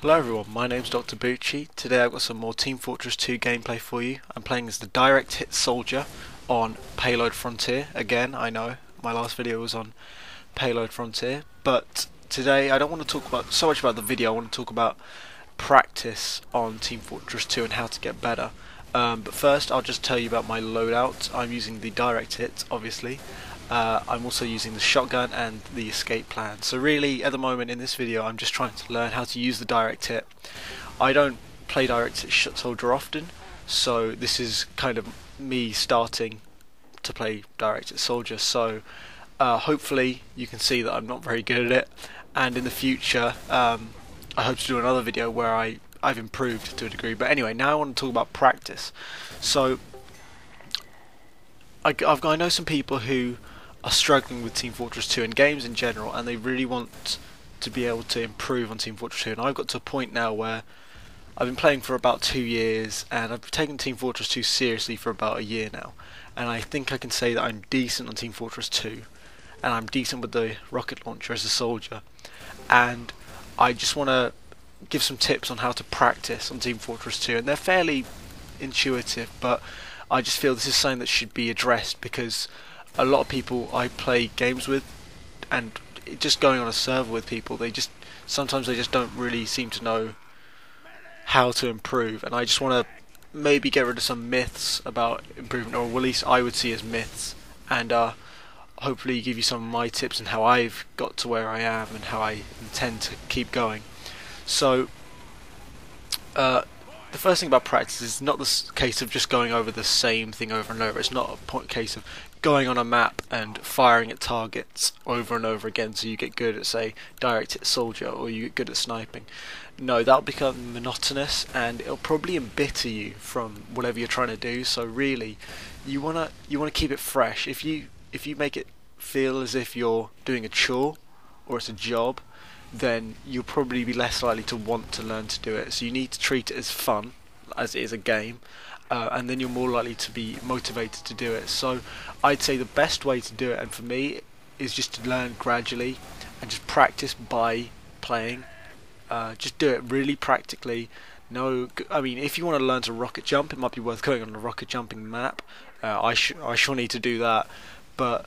Hello everyone, my name's Dr. Bucci. Today I've got some more Team Fortress 2 gameplay for you. I'm playing as the direct hit soldier on Payload Frontier. Again, I know, my last video was on Payload Frontier, but today I don't want to talk so much about the video. I want to talk about practice on Team Fortress 2 and how to get better. But first I'll just tell you about my loadout. I'm using the direct hit, obviously. I'm also using the shotgun and the escape plan. So really, at the moment in this video, I'm just trying to learn how to use the direct hit. I don't play direct hit soldier often, so this is kind of me starting to play direct hit soldier. So hopefully you can see that I'm not very good at it, and in the future I hope to do another video where I've improved to a degree. But anyway, now I want to talk about practice. So I know some people who are struggling with Team Fortress 2 and games in general, and they really want to be able to improve on Team Fortress 2. And I've got to a point now where I've been playing for about 2 years, and I've taken Team Fortress 2 seriously for about a year now. And I think I can say that I'm decent on Team Fortress 2, and I'm decent with the rocket launcher as a soldier. And I just want to give some tips on how to practice on Team Fortress 2, and they're fairly intuitive, but I just feel this is something that should be addressed, because a lot of people I play games with, and just going on a server with people, sometimes they just don't really seem to know how to improve, and I just want to maybe get rid of some myths about improvement, or at least I would see as myths, and hopefully give you some of my tips and how I've got to where I am and how I intend to keep going. So the first thing about practice is not the case of just going over the same thing over and over. It's not a case of going on a map and firing at targets over and over again so you get good at, say, direct hit soldier, or you get good at sniping. No, that'll become monotonous and it'll probably embitter you from whatever you're trying to do. So really, you wanna keep it fresh. If you make it feel as if you're doing a chore or it's a job, then you'll probably be less likely to want to learn to do it. So you need to treat it as fun, as it is a game, and then you're more likely to be motivated to do it. So I'd say the best way to do it, and for me, is just to learn gradually and just practice by playing. Just do it really practically. No, I mean, if you want to learn to rocket jump, it might be worth going on a rocket jumping map. I sure need to do that, but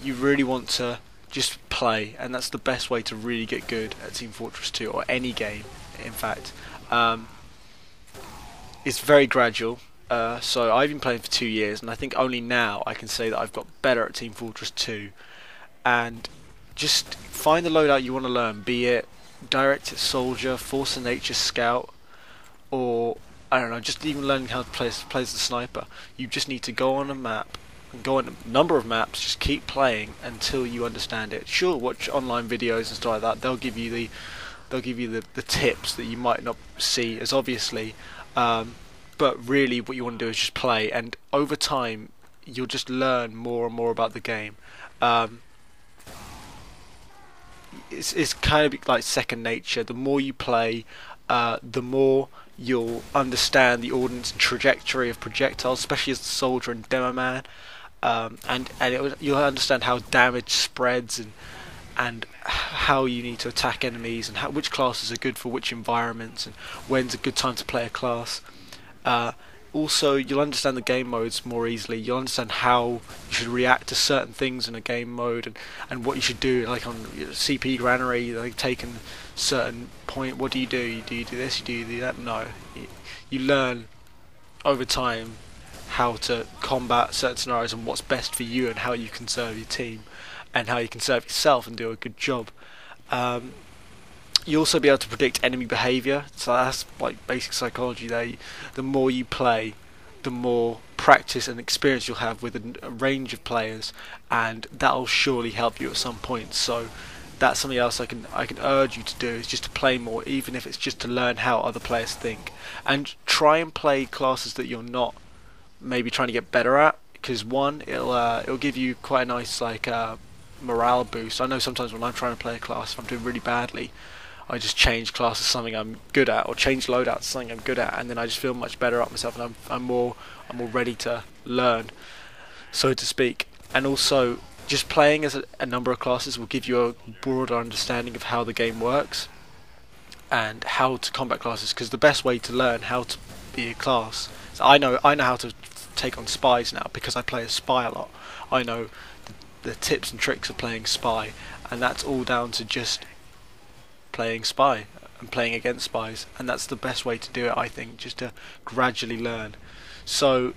you really want to just play, and that's the best way to really get good at Team Fortress 2, or any game in fact. It's very gradual, so I've been playing for 2 years, and I think only now I can say that I've got better at Team Fortress 2. And just find the loadout you want to learn, be it direct hit soldier, force of nature scout, or I don't know, just even learning how to play as the sniper. You just need to go on a map, go on a number of maps, just keep playing until you understand it. Sure, watch online videos and stuff like that. They'll give you the tips that you might not see as obviously, but really what you want to do is just play, and over time you'll just learn more and more about the game. It's kind of like second nature. The more you play, the more you'll understand the ordnance and trajectory of projectiles, especially as a soldier and demo man. And you'll understand how damage spreads, and how you need to attack enemies, and which classes are good for which environments, and when's a good time to play a class. Also, you'll understand the game modes more easily. You'll understand how you should react to certain things in a game mode, and what you should do, like on CP Granary, like taking certain point. What do you do? Do you do this? Do you do that? No. You learn over time how to combat certain scenarios and what's best for you, and how you can serve your team, and how you can serve yourself and do a good job. You'll also be able to predict enemy behaviour, so that's like basic psychology there. The more you play, the more practice and experience you'll have with a range of players, and that'll surely help you at some point. So that's something else I can urge you to do, is just to play more, even if it's just to learn how other players think, and try and play classes that you're not maybe trying to get better at, because one, it'll give you quite a nice morale boost. I know sometimes when I'm trying to play a class, if I'm doing really badly, I just change class to something I'm good at, or change loadout to something I'm good at, and then I just feel much better at myself, and I'm more ready to learn, so to speak. And also, just playing as a number of classes will give you a broader understanding of how the game works. and how to combat classes, because the best way to learn how to be a class, so I know how to take on spies now because I play a spy a lot. I know the tips and tricks of playing spy, and that's all down to just playing spy and playing against spies, and that's the best way to do it, I think, just to gradually learn. So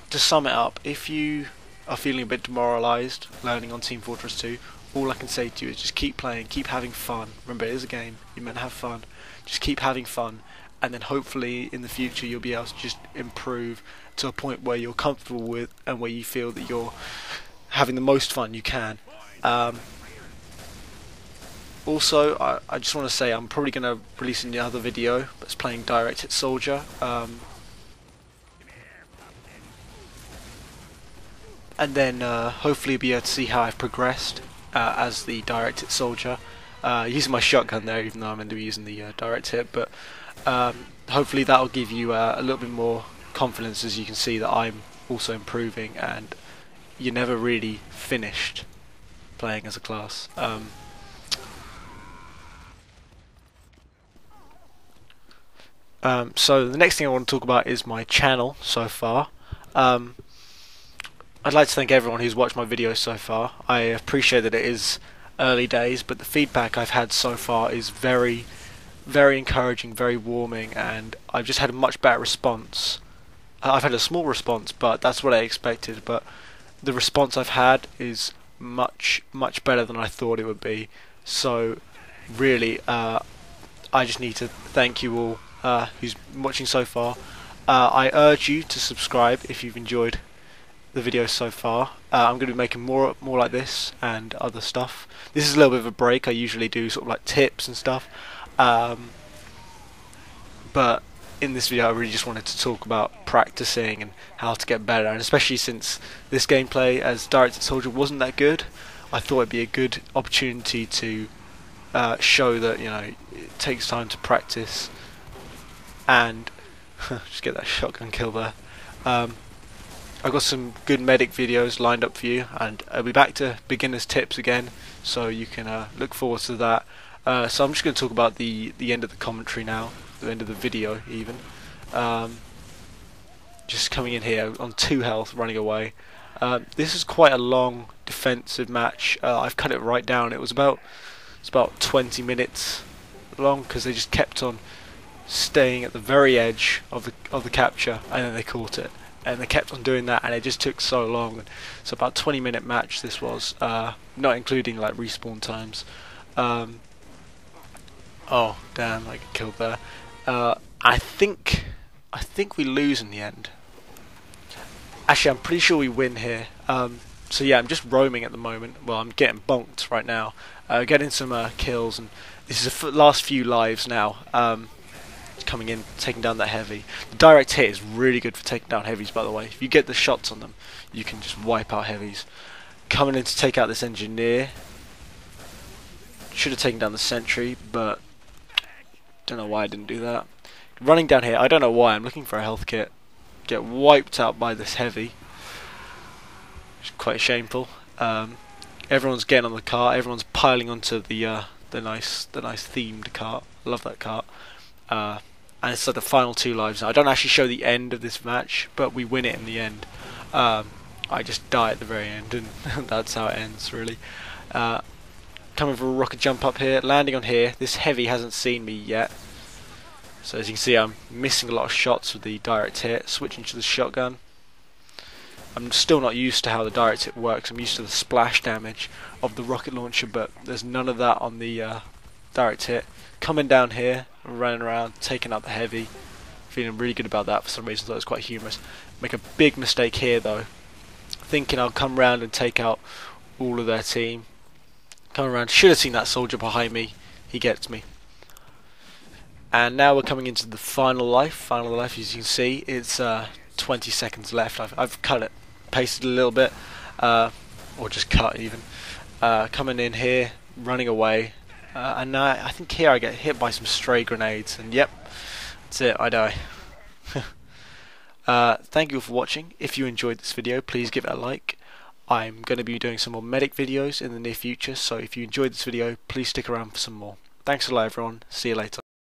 to sum it up, if you are feeling a bit demoralised learning on Team Fortress 2, all I can say to you is just keep playing, keep having fun. Remember, it is a game, you're meant to have fun. Just keep having fun, and then hopefully in the future you'll be able to just improve to a point where you're comfortable with and where you feel that you're having the most fun you can. Also, I just want to say I'm probably going to release another video that's playing Direct Hit Soldier. And then hopefully you'll be able to see how I've progressed as the Direct Hit Soldier. Using my shotgun there, even though I'm going to be using the Direct Hit, but hopefully that will give you a little bit more confidence, as you can see that I'm also improving, and you're never really finished playing as a class. So the next thing I want to talk about is my channel so far. I'd like to thank everyone who's watched my videos so far. I appreciate that it is early days, but the feedback I've had so far is very, very encouraging, very warming, and I've just had a much better response. I've had a small response, but that's what I expected, but the response I've had is much, much better than I thought it would be. So really, I just need to thank you all who's watching so far. I urge you to subscribe if you've enjoyed the videos so far. I'm going to be making more like this and other stuff. This is a little bit of a break. I usually do sort of like tips and stuff, but in this video I really just wanted to talk about practicing and how to get better, and especially since this gameplay as Direct Hit Soldier wasn't that good, I thought it'd be a good opportunity to show that, you know, it takes time to practice and just get that shotgun kill there. I've got some good medic videos lined up for you, and I'll be back to beginners tips again, so you can look forward to that. So I'm just going to talk about the end of the commentary now, the end of the video even. Just coming in here on 2 health, running away. This is quite a long defensive match. I've cut it right down. It's about 20 minutes long, because they just kept on staying at the very edge of the capture, and then they caught it. And they kept on doing that, and it just took so long. So about 20-minute match this was, not including like respawn times. Oh damn! I got killed there. I think we lose in the end. Actually, I'm pretty sure we win here. So yeah, I'm just roaming at the moment. Well, I'm getting bonked right now. Getting some kills, and this is the last few lives now. Coming in, taking down that heavy. The direct hit is really good for taking down heavies, by the way. If you get the shots on them, you can just wipe out heavies. Coming in to take out this engineer. Should have taken down the sentry, but don't know why I didn't do that. Running down here, I don't know why, I'm looking for a health kit. Get wiped out by this heavy. It's quite shameful. Everyone's getting on the cart, everyone's piling onto the nice themed cart. I love that cart. And it's like the final 2 lives now. I don't actually show the end of this match, but we win it in the end. I just die at the very end, and that's how it ends, really. Coming for a rocket jump up here, landing on here. This heavy hasn't seen me yet, so as you can see, I'm missing a lot of shots with the direct hit. Switching to the shotgun. I'm still not used to how the direct hit works. I'm used to the splash damage of the rocket launcher, but there's none of that on the direct hit. Coming down here, running around, taking out the heavy. Feeling really good about that for some reason, so it's quite humorous. Make a big mistake here though. Thinking I'll come round and take out all of their team. Come around, should have seen that soldier behind me. He gets me. And now we're coming into the final life. Final life, as you can see, it's 20 seconds left. I've cut it, pasted a little bit, or just cut even. Coming in here, running away. And now I think here I get hit by some stray grenades, and yep, that's it, I die. Thank you all for watching. If you enjoyed this video, please give it a like. I'm going to be doing some more medic videos in the near future, so if you enjoyed this video, please stick around for some more. Thanks a lot, everyone. See you later.